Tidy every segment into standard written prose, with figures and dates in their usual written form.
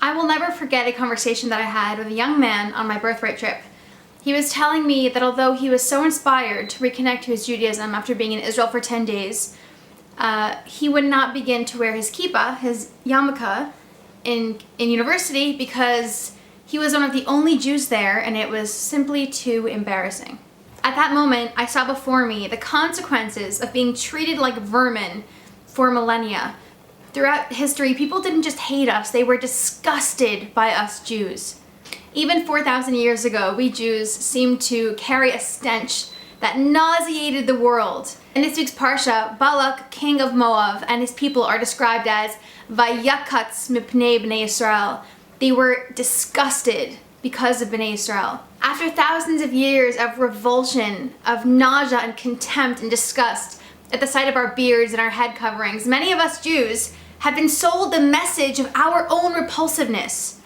I will never forget a conversation that I had with a young man on my birthright trip. He was telling me that although he was so inspired to reconnect to his Judaism after being in Israel for 10 days, he would not begin to wear his kippah, his yarmulke, in university because he was one of the only Jews there and it was simply too embarrassing. At that moment, I saw before me the consequences of being treated like vermin for millennia. Throughout history, people didn't just hate us, they were disgusted by us Jews. Even 4,000 years ago, we Jews seemed to carry a stench that nauseated the world. In this week's Parsha, Balak, king of Moab, and his people are described as Vayakatz mipnei bnei Yisrael. They were disgusted because of Bnei Yisrael. After thousands of years of revulsion, of nausea and contempt and disgust at the sight of our beards and our head coverings, many of us Jews have been sold the message of our own repulsiveness.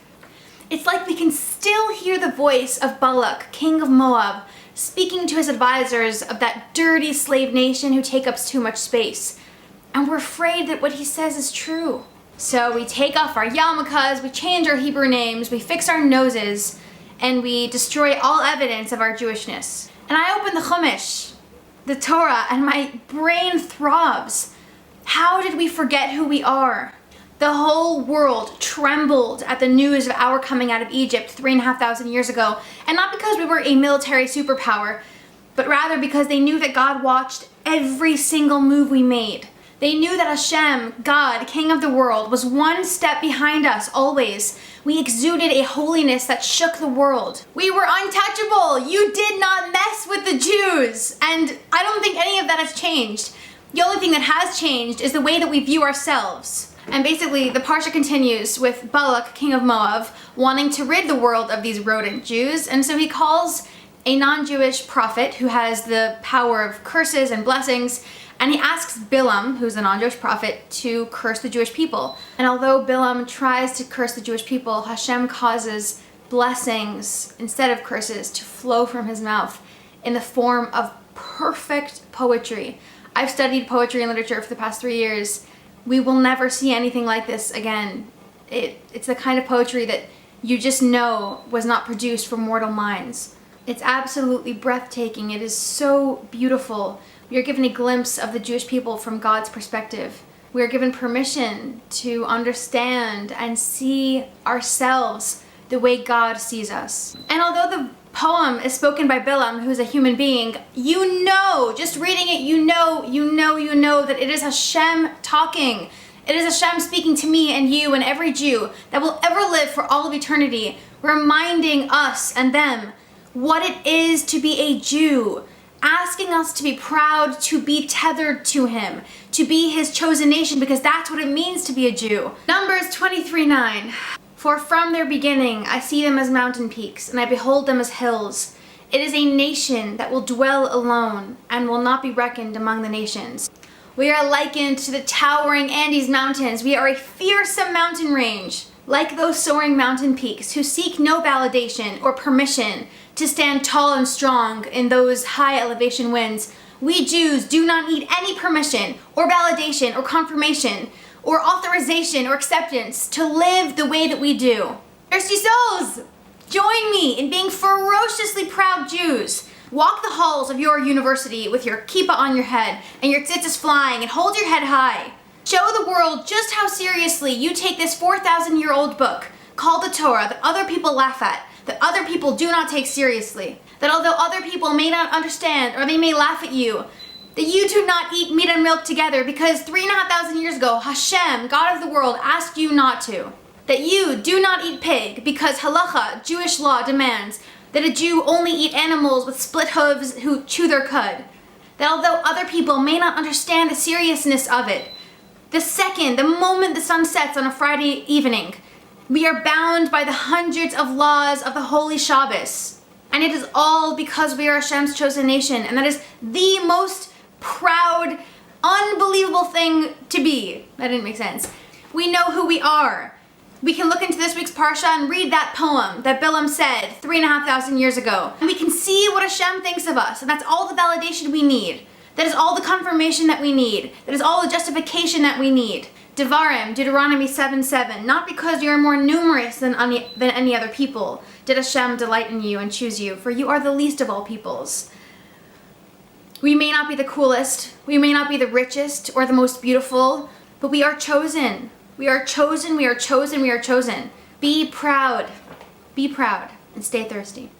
It's like we can still hear the voice of Balak, king of Moab, speaking to his advisors of that dirty slave nation who take up too much space. And we're afraid that what he says is true. So we take off our yarmulkes, we change our Hebrew names, we fix our noses, and we destroy all evidence of our Jewishness. And I open the Chumash, the Torah, and my brain throbs. How did we forget who we are? The whole world trembled at the news of our coming out of Egypt 3,500 years ago, and not because we were a military superpower, but rather because they knew that God watched every single move we made. They knew that Hashem, God, King of the world, was one step behind us always. We exuded a holiness that shook the world. We were untouchable. You did not mess with the Jews. And I don't think any of that has changed. The only thing that has changed is the way that we view ourselves. And basically, the Parsha continues with Balak, king of Moab, wanting to rid the world of these rodent Jews. And so he calls a non-Jewish prophet who has the power of curses and blessings, and he asks Bilam, who's a non-Jewish prophet, to curse the Jewish people. And although Bilam tries to curse the Jewish people, Hashem causes blessings instead of curses to flow from his mouth in the form of perfect poetry. I've studied poetry and literature for the past 3 years. We will never see anything like this again. It's the kind of poetry that you just know was not produced for mortal minds. It's absolutely breathtaking. It is so beautiful. We are given a glimpse of the Jewish people from God's perspective. We are given permission to understand and see ourselves the way God sees us. And although the poem is spoken by Bilam, who's a human being, you know, just reading it, you know that it is Hashem talking. It is Hashem speaking to me and you and every Jew that will ever live for all of eternity, reminding us and them what it is to be a Jew, asking us to be proud, to be tethered to him, to be his chosen nation, because that's what it means to be a Jew. Numbers 23:9. For from their beginning I see them as mountain peaks, and I behold them as hills. It is a nation that will dwell alone, and will not be reckoned among the nations. We are likened to the towering Andes Mountains. We are a fearsome mountain range, like those soaring mountain peaks who seek no validation or permission to stand tall and strong in those high elevation winds. We Jews do not need any permission or validation or confirmation or authorization or acceptance to live the way that we do. Thirsty souls, join me in being ferociously proud Jews. Walk the halls of your university with your kippah on your head and your tzitzis flying, and hold your head high. Show the world just how seriously you take this 4,000-year-old book called the Torah that other people laugh at, that other people do not take seriously, that although other people may not understand or they may laugh at you, that you do not eat meat and milk together because 3,500 years ago, Hashem, God of the world, asked you not to. That you do not eat pig because halacha, Jewish law, demands that a Jew only eat animals with split hooves who chew their cud. That although other people may not understand the seriousness of it, the moment the sun sets on a Friday evening, we are bound by the hundreds of laws of the Holy Shabbos. And it is all because we are Hashem's chosen nation, and that is the most proud, unbelievable thing to be. That didn't make sense. We know who we are. We can look into this week's Parsha and read that poem that Bilam said 3,500 years ago. And we can see what Hashem thinks of us, and that's all the validation we need. That is all the confirmation that we need. That is all the justification that we need. Devarim, Deuteronomy 7:7. Not because you are more numerous than any other people did Hashem delight in you and choose you, for you are the least of all peoples. We may not be the coolest, we may not be the richest or the most beautiful, but we are chosen. We are chosen, we are chosen, we are chosen. Be proud, and stay thirsty.